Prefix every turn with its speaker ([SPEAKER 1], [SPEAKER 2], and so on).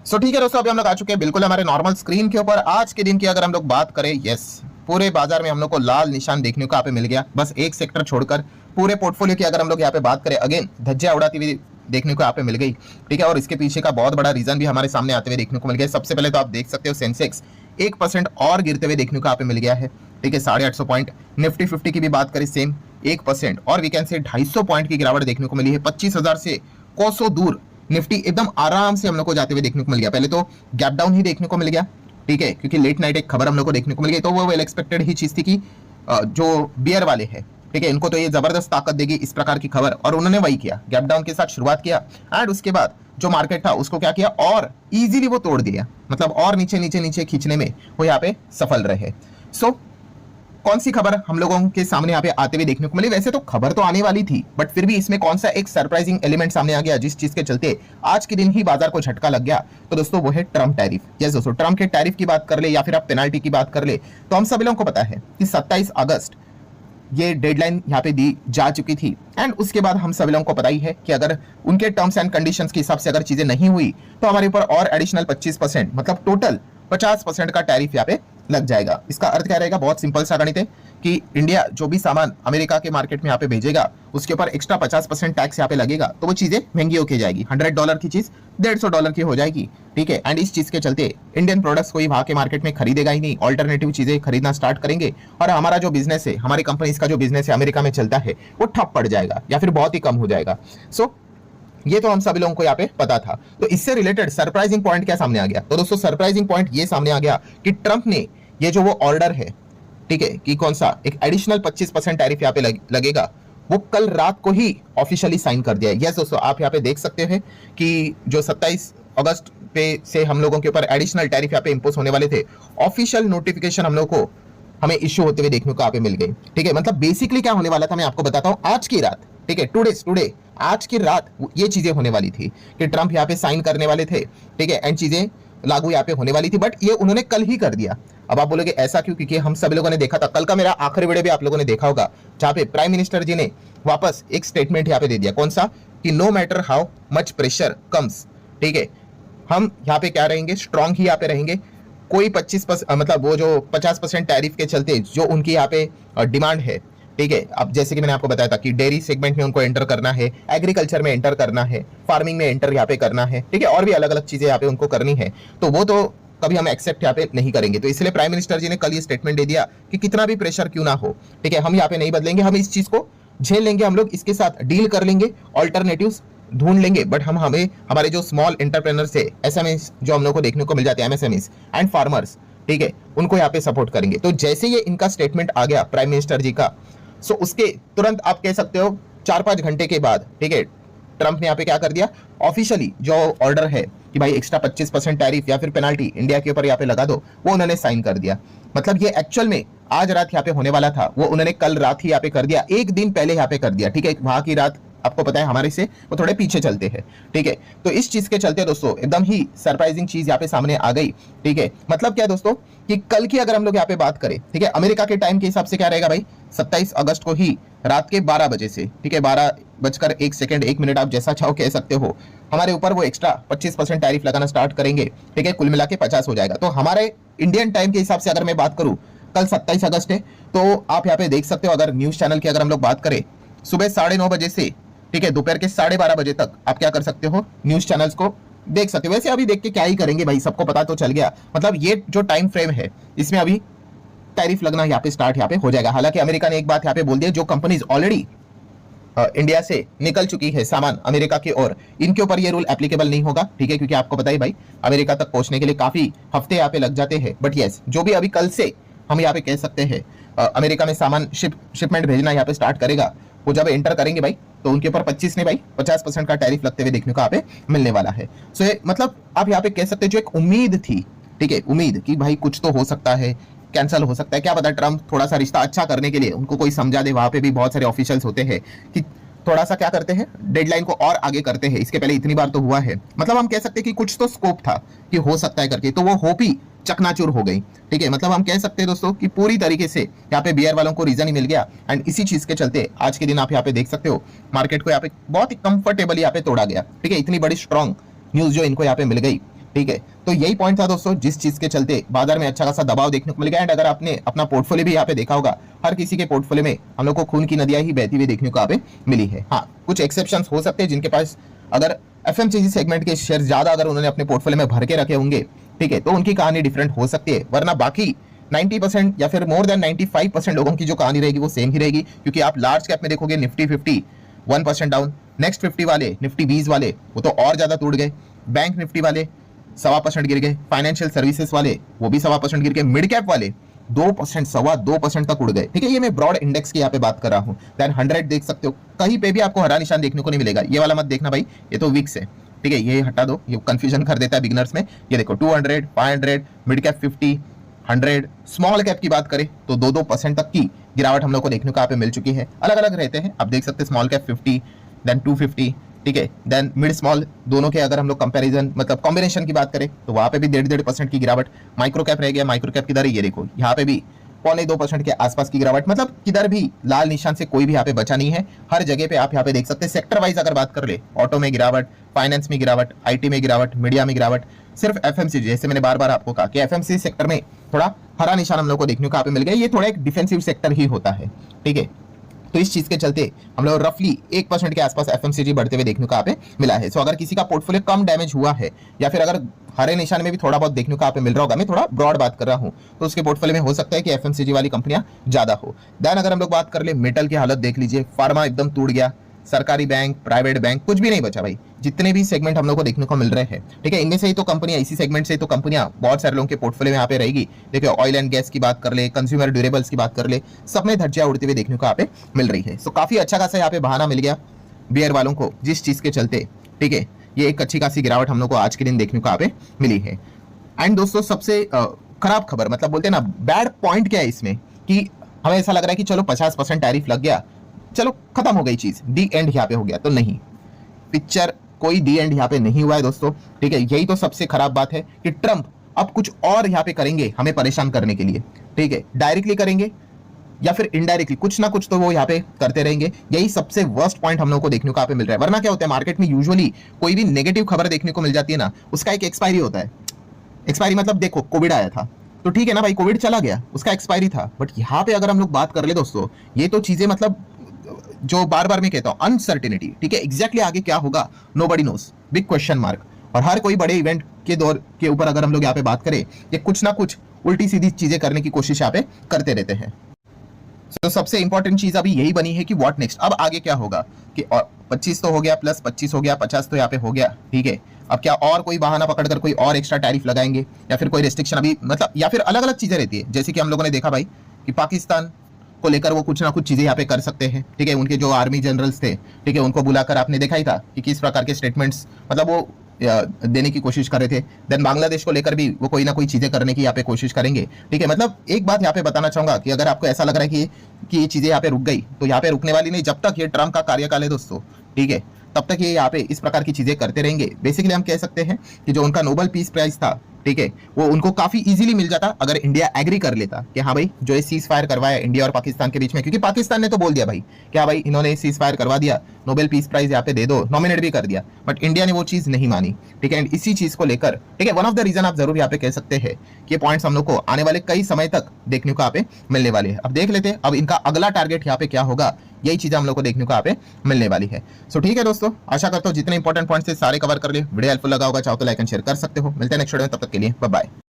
[SPEAKER 1] ठीक है दोस्तों, अभी हम लोग आ चुके हैं बिल्कुल हमारे नॉर्मल स्क्रीन के ऊपर। आज के दिन की अगर हम लोग बात करें, यस, पूरे बाजार में हम लोग को लाल निशान देखने को यहाँ पे मिल गया, बस एक सेक्टर छोड़कर। पूरे पोर्टफोलियो की अगर हम लोग यहाँ पे बात करें, अगेन धज्जियां उड़ाती हुई देखने को यहाँ पे मिल गई। ठीक है, और इसके पीछे का बहुत बड़ा रीजन भी हमारे सामने आते हुए देखने को मिल गया। सबसे पहले तो आप देख सकते हो सेंसेक्स 1% और गिरते हुए देखने को यहाँ पे मिल गया है। ठीक है, 850 पॉइंट। निफ्टी 50 की भी बात करें, सेम 1%, और वी कैन से 250 पॉइंट की गिरावट देखने को मिली है। 25,000 से कोसों दूर निफ्टी एकदम आराम से हम लोग को जाते हुए देखने को मिल गया। पहले तो गैप डाउन ही देखने को मिल गया, ठीक है, क्योंकि लेट नाइट एक खबर हम लोग को देखने को मिल गई, तो वो वेल एक्सपेक्टेड ही चीज थी कि जो बियर वाले हैं, ठीक है, इनको तो ये जबरदस्त ताकत देगी इस प्रकार की खबर, और उन्होंने वही किया, गैप डाउन के साथ शुरुआत किया, एंड उसके बाद जो मार्केट था उसको क्या किया, और इजीली वो तोड़ दिया, मतलब और नीचे नीचे नीचे खींचने में वो यहाँ पे सफल रहे। सो कौन सी खबर हम लोगों के सामने यहाँ पे आते हुए देखने को मिली? वैसे तो खबर तो आने वाली थी, बट फिर भी इसमें कौन सा एक सरप्राइजिंग एलिमेंट सामने आ गया जिस चीज के चलते आज के दिन ही बाजार को झटका लग गया, तो दोस्तों वो है ट्रम्प टैरिफ। यस दोस्तों, ट्रम्प के टैरिफ की बात कर ले या फिर आप पेनाल्टी की बात कर ले, तो हम सभी लोगों को पता है कि 27 अगस्त ये डेडलाइन यहाँ पे दी जा चुकी थी, एंड उसके बाद हम सभी लोगों को पता ही है कि अगर उनके टर्म्स एंड कंडीशंस के हिसाब से अगर चीजें नहीं हुई तो हमारे ऊपर और एडिशनल 25%, मतलब टोटल 50% का टैरिफ यहाँ पे लग जाएगा। इसका अर्थ क्या रहेगा? बहुत सिंपल सा गणित है कि इंडिया जो भी सामान अमेरिका के मार्केट में यहाँ पे भेजेगा उसके ऊपर एक्स्ट्रा 50% टैक्स यहाँ पे लगेगा, तो वो चीजें महंगी होके जाएगी। $100 की चीज $150 की हो जाएगी। ठीक है, एंड इस चीज के चलते इंडियन प्रोडक्ट्स कोई वहां के मार्केट में खरीदेगा ही नहीं, ऑल्टरनेटिव चीजें खरीदना स्टार्ट करेंगे, और हमारा जो बिजनेस है, हमारी कंपनीज का जो बिजनेस है अमेरिका में चलता है, वो ठप पड़ जाएगा या फिर बहुत ही कम हो जाएगा। सो ये तो हम सभी लोगों को यहाँ पे पता था। तो इससे रिलेटेड सरप्राइजिंग पॉइंट क्या सामने आ गया? तो दोस्तों सरप्राइजिंग पॉइंट ये सामने आ गया कि ट्रंप ने ये जो वो ऑर्डर है, ठीक है, कि कौन सा एक एडिशनल 25% टैरिफ यहाँ पे लगेगा, वो कल रात को ही ऑफिशियली साइन कर दिया है। यस दोस्तों, आप यहाँ पे देख सकते हैं कि जो 27 अगस्त पे से हम लोगों के ऊपर एडिशनल टैरिफ यहाँ पे इंपोज होने वाले थे, ऑफिशियल नोटिफिकेशन हम लोग को हमें इश्यू होते हुए देखने को यहाँ पे मिल गई। ठीक है, मतलब बेसिकली क्या होने वाला था मैं आपको बताता हूँ। आज की रात, ठीक है, टुडे आज की रात ये चीजें होने वाली थी कि ट्रंप यहाँ पे साइन करने वाले थे, ठीक है, एंड चीजें लागू यहाँ पे होने वाली थी, बट ये उन्होंने कल ही कर दिया। अब आप बोलोगे ऐसा क्यों? क्योंकि हम सभी लोगों ने देखा था, कल का मेरा आखिरी वीडियो भी आप लोगों ने देखा होगा, जहां पे प्राइम मिनिस्टर जी ने वापस एक स्टेटमेंट यहाँ पे दे दिया। कौन सा? कि no matter how much pressure comes, ठीक है, हम यहाँ पे क्या रहेंगे, स्ट्रांग ही यहाँ पे रहेंगे। कोई 25% मतलब वो जो 50% टैरिफ के चलते जो उनकी यहाँ पे डिमांड है, ठीक है, अब जैसे कि मैंने आपको बताया था कि डेयरी सेगमेंट में उनको एंटर करना है, एग्रीकल्चर में एंटर करना है, फार्मिंग में एंटर यहाँ पे करना है, ठीक है, और भी अलग अलग चीजें यहाँ पे उनको करनी है, तो वो तो कभी हम एक्सेप्ट यहाँ पे नहीं करेंगे। तो इसलिए प्राइम मिनिस्टर जी ने कल ये स्टेटमेंट दे दिया कि कितना भी प्रेशर क्यों ना हो, ठीक है, हम यहाँ पे नहीं बदलेंगे, हम इस चीज को झेल लेंगे, हम लोग इसके साथ डील कर लेंगे, ऑल्टरनेटिव्स ढूंढ लेंगे, बट हम हमें हमारे जो स्मॉल एंटरप्रेन्योर्स है, एसएमएस जो हम लोग को देखने को मिल जाते हैं, एमएसएमईज एंड फार्मर्स, ठीक है, उनको यहाँ पे सपोर्ट करेंगे। तो जैसे ये इनका स्टेटमेंट आ गया प्राइम मिनिस्टर जी का, सो उसके तुरंत आप कह सकते हो 4-5 घंटे के बाद, ठीक है, ट्रंप ने यहाँ पे क्या कर दिया, ऑफिशियली जो ऑर्डर है कि भाई एक्स्ट्रा 25% टैरिफ या फिर पेनाल्टी इंडिया के ऊपर यहाँ पे लगा दो, वो उन्होंने साइन कर दिया। मतलब ये एक्चुअल में आज रात यहाँ पे होने वाला था, वो उन्होंने कल रात ही यहाँ पे कर दिया, एक दिन पहले यहाँ पे कर दिया। ठीक है, वहां की रात आपको पता है हमारे से वो थोड़े पीछे चलते हैं, ठीक है, तो इस चीज के चलते दोस्तों एकदम ही सरप्राइजिंग चीज यहाँ पे सामने आ गई। ठीक है, मतलब क्या दोस्तों कि कल की अगर हम लोग यहाँ पे बात करें, ठीक है, अमेरिका के टाइम के हिसाब से क्या रहेगा भाई, 27 अगस्त को ही रात के 12 बजे से, ठीक है, 12:01 आप जैसा चाहो कह सकते हो, हमारे ऊपर वो एक्स्ट्रा 25% टैरिफ लगाना स्टार्ट करेंगे। ठीक है, कुल मिला के 50 हो जाएगा। तो हमारे इंडियन टाइम के हिसाब से अगर मैं बात करूं, कल 27 अगस्त है, तो आप यहाँ पे देख सकते हो, अगर न्यूज चैनल की अगर हम लोग बात करें, सुबह 9:30 बजे से, ठीक है, दोपहर के 12:30 बजे तक आप क्या कर सकते हो, न्यूज चैनल्स को देख सकते हो। वैसे अभी देख के क्या ही करेंगे भाई, सबको पता तो चल गया। मतलब ये जो टाइम फ्रेम है, इसमें अभी टैरिफ लगना यहाँ पे स्टार्ट यहाँ पे हो जाएगा। हालांकि अमेरिका ने एक बात यहाँ पे बोल दी है, जो कंपनीज ऑलरेडी इंडिया से निकल चुकी है सामान अमेरिका की ओर, इनके ऊपर ये रूल एप्लीकेबल नहीं होगा। ठीक है, क्योंकि आपको पता ही भाई अमेरिका तक पहुंचने के लिए काफी हफ्ते यहाँ पे लग जाते हैं। बट यस, जो भी अभी कल से हम यहाँ पे कह सकते हैं अमेरिका में सामान शिपमेंट भेजना यहाँ पे स्टार्ट करेगा, वो जब एंटर करेंगे भाई, तो उनके ऊपर 25 ने भाई 50% का टैरिफ लगते हुए देखने को यहाँ पे मिलने वाला है। सो मतलब आप यहाँ पे कह सकते हैं जो एक उम्मीद थी, ठीक है, उम्मीद कि भाई कुछ तो हो सकता है, कैंसिल हो सकता है, क्या पता ट्रम्प थोड़ा सा रिश्ता अच्छा करने के लिए उनको कोई समझा दे। वहां पे भी बहुत सारे ऑफिशियल्स होते हैं कि थोड़ा सा क्या करते हैं, डेडलाइन को और आगे करते हैं। इसके पहले इतनी बार तो हुआ है, मतलब हम कह सकते हैं कि कुछ तो स्कोप था कि हो सकता है करके, तो वो होप ही चकनाचूर हो गई। ठीक है, मतलब हम कह सकते हैं दोस्तों कि पूरी तरीके से यहाँ पे बियर वालों को रीजन ही मिल गया, एंड इसी चीज के चलते आज के दिन आप यहाँ पे देख सकते हो मार्केट को यहाँ पे बहुत ही कंफर्टेबली यहाँ पे तोड़ा गया। ठीक है, इतनी बड़ी स्ट्रॉन्ग न्यूज जो इनको यहाँ पे मिल गई, ठीक है, तो यही पॉइंट था दोस्तों जिस चीज के चलते बाजार में अच्छा खासा दबाव देखने को मिल गया। एंड अगर आपने अपना पोर्टफोलियो भी यहाँ पे देखा होगा, हर किसी के पोर्टफोलियो में हम लोग को खून की नदियां ही बहती हुई देखने को यहाँ पे मिली है। हाँ, कुछ एक्सेप्शंस हो सकते हैं जिनके पास अगर एफएमसीजी सेगमेंट के शेयर ज्यादा अगर उन्होंने अपने पोर्टफोलियो में भर के रखे होंगे, ठीक है, तो उनकी कहानी डिफरेंट हो सकती है, वरना बाकी 90% या फिर मोर देन 95% लोगों की जो कहानी रहेगी वो सेम ही रहेगी। क्योंकि आप लार्ज कैप में देखोगे निफ्टी 50 1% डाउन, नेक्स्ट 50 वाले निफ्टी 20 वाले वो तो और ज्यादा टूट गए, बैंक निफ्टी वाले 1.25% गिर गए, फाइनेंशियल सर्विसेज वाले वो भी 1.25% गिर गए, मिड कैप वाले 2% 2.25% तक उड़ गए। ठीक है, ये मैं ब्रॉड इंडेक्स की यहाँ पे बात कर रहा हूँ। देन 100 देख सकते हो, कहीं पे भी आपको हरा निशान देखने को नहीं मिलेगा। ये वाला मत देखना भाई, ये तो वीक्स है। ठीक है, ये हटा दो, ये कंफ्यूजन कर देता है बिगिनर्स में। ये देखो 200, 500, मिड कैप 50, 100, स्मॉल कैप की बात करें तो 2% तक की गिरावट हम लोग को देखने को यहाँ पे मिल चुकी है। अलग अलग रहते हैं, आप देख सकते हैं स्मॉल कैप 50, देन 250, ठीक है, देन मिड स्मॉल दोनों के अगर हम लोग कंपैरिजन मतलब कॉम्बिनेशन की बात करें तो वहां पे भी 1.5% की गिरावट। माइक्रो कैप रह गया, माइक्रो कैप किधर है, ये देखो यहाँ पे भी 1.25% के आसपास की गिरावट। मतलब किधर भी लाल निशान से कोई भी यहाँ पे बचा नहीं है। हर जगह पे आप यहाँ पे देख सकते हैं। सेक्टर वाइज अगर बात कर ले, ऑटो में गिरावट, फाइनेंस में गिरावट, आईटी में गिरावट, मीडिया में गिरावट। सिर्फ एफएमसीजी, जैसे मैंने बार बार आपको कहा कि एफएमसीजी सेक्टर में थोड़ा हरा निशान हम लोग को देखने को यहाँ पे मिल गया। ये थोड़ा एक डिफेंसिव सेक्टर ही होता है। ठीक है, तो इस चीज के चलते हम लोग रफली 1% के आसपास एफएमसीजी बढ़ते हुए देखने को यहाँ पे मिला है। सो अगर किसी का पोर्टफोलियो कम डैमेज हुआ है या फिर अगर हरे निशान में भी थोड़ा बहुत देखने को यहाँ पे मिल रहा होगा, मैं थोड़ा ब्रॉड बात कर रहा हूँ, तो उसके पोर्टफोलियो में हो सकता है कि एफएमसीजी वाली कंपनियां ज्यादा हो। देन अगर हम लोग बात कर ले मेटल की हालत देख लीजिए, फार्मा एकदम टूट गया, सरकारी बैंक, प्राइवेट बैंक कुछ भी नहीं बचा भाई। जितने भी सेगमेंट हम लोग को देखने को मिल रहे हैं, ठीक है, इनमें से ही तो कंपनियां, इसी सेगमेंट से तो कंपनियां बहुत सारे लोगों के पोर्टफोलियो में यहाँ पे रहेगी। देखिए ऑयल एंड गैस की बात कर ले, कंज्यूमर ड्यूरेबल्स की बात कर ले, सब में धज्जियां उड़ते हुए देखने को यहाँ पे मिल रही है। सो काफी अच्छा खासा यहाँ पे बहाना मिल गया बियर वालों को जिस चीज के चलते, ठीक है, ये एक अच्छी खासी गिरावट हम लोग को आज के दिन देखने को यहाँ पे मिली है। एंड दोस्तों सबसे खराब खबर मतलब बोलते हैं ना, बैड पॉइंट क्या है इसमें कि हमें ऐसा लग रहा है कि चलो 50% टैरिफ लग गया, चलो खत्म हो गई चीज, दी एंड यहाँ पे हो गया। तो नहीं, पिक्चर कोई दी एंड यहाँ पे नहीं हुआ है दोस्तों। ठीक है, यही तो सबसे खराब बात है कि ट्रंप अब कुछ और यहाँ पे करेंगे हमें परेशान करने के लिए। ठीक है, डायरेक्टली करेंगे या फिर इनडायरेक्टली कुछ ना कुछ तो वो यहाँ पे करते रहेंगे। यही सबसे वर्स्ट पॉइंट हम लोग को देखने को यहाँ पे मिल रहा है। वरना क्या होता है, मार्केट में यूजुअली कोई भी नेगेटिव खबर देखने को मिल जाती है ना, उसका एक एक्सपायरी होता है। एक्सपायरी मतलब देखो कोविड आया था तो ठीक है ना भाई, कोविड चला गया, उसका एक्सपायरी था। बट यहाँ पे अगर हम लोग बात कर ले दोस्तों, ये तो चीजें मतलब जो बार बार मैं कहता हूं अनसर्टेनिटी, ठीक है, एग्जैक्टली आगे क्या होगा nobody nose, big question mark. और हर कोई बड़े इवेंट के दौर के ऊपर अगर हम लोग यहाँ पे बात करें, ये कुछ ना कुछ उल्टी सीधी चीजें करने की कोशिश यहाँ पे करते रहते हैं। तो सबसे इंपॉर्टेंट चीज अभी यही बनी है कि व्हाट नेक्स्ट, अब आगे क्या होगा कि 25 तो हो गया, प्लस 25 हो गया, 50 तो यहाँ पे हो गया। ठीक है, अब क्या और कोई बहाना पकड़कर कोई और एक्स्ट्रा टैरिफ लगाएंगे या फिर कोई रिस्ट्रिक्शन अभी मतलब, या फिर अलग अलग चीजें रहती है। जैसे कि हम लोगों ने देखा भाई कि पाकिस्तान को लेकर वो कुछ ना कुछ चीजें यहाँ पे कर सकते हैं। ठीक है, उनके जो आर्मी जनरल्स थे, ठीक है, उनको बुलाकर आपने देखा ही था कि किस प्रकार के स्टेटमेंट्स मतलब वो देने की कोशिश कर रहे थे। देन बांग्लादेश को लेकर भी वो कोई ना कोई चीजें करने की यहाँ पे कोशिश करेंगे। ठीक है, मतलब एक बात यहाँ पे बताना चाहूंगा कि अगर आपको ऐसा लग रहा है कि ये चीजें यहाँ पे रुक गई, तो यहाँ पे रुकने वाली नहीं। जब तक ये ट्रम्प का कार्यकाल है दोस्तों, ठीक है, तब तक ये यहाँ पे इस प्रकार की चीजें करते रहेंगे। बेसिकली हम कह सकते हैं कि जो उनका नोबेल पीस प्राइज था, ठीक है, वो उनको काफी इजीली मिल जाता अगर इंडिया एग्री कर लेता कि हाँ भाई जो ये सीज फायर करवाया इंडिया और पाकिस्तान के बीच में, क्योंकि पाकिस्तान ने तो बोल दिया भाई कि हाँ भाई इन्होंने सीज फायर करवा दिया, नोबेल पीस प्राइज यहाँ पे दे दो, नॉमिनेट भी कर दिया। बट इंडिया ने वो चीज नहीं मानी। ठीक है, एंड इसी चीज को लेकर, ठीक है, वन ऑफ द रीजन आप जरूर यहाँ पे कह सकते हैं कि पॉइंट्स हम लोग को आने वाले कई समय तक देखने को यहाँ पे मिलने वाले हैं। अब देख लेते हैं अब इनका अगला टारगेट यहाँ पे क्या होगा, यही चीजें हम लोग को देखने को यहाँ पे मिलने वाली है। सो ठीक है दोस्तों, आशा करता हूँ जितने इंपॉर्टेंट पॉइंट्स थे सारे कवर कर ले। वीडियो हेल्पफुल लगा होगा, चाहो तो लाइक एंड शेयर कर सकते हो। मिलते हैं नेक्स्ट वीडियो में, तब तक के लिए बाय बाय।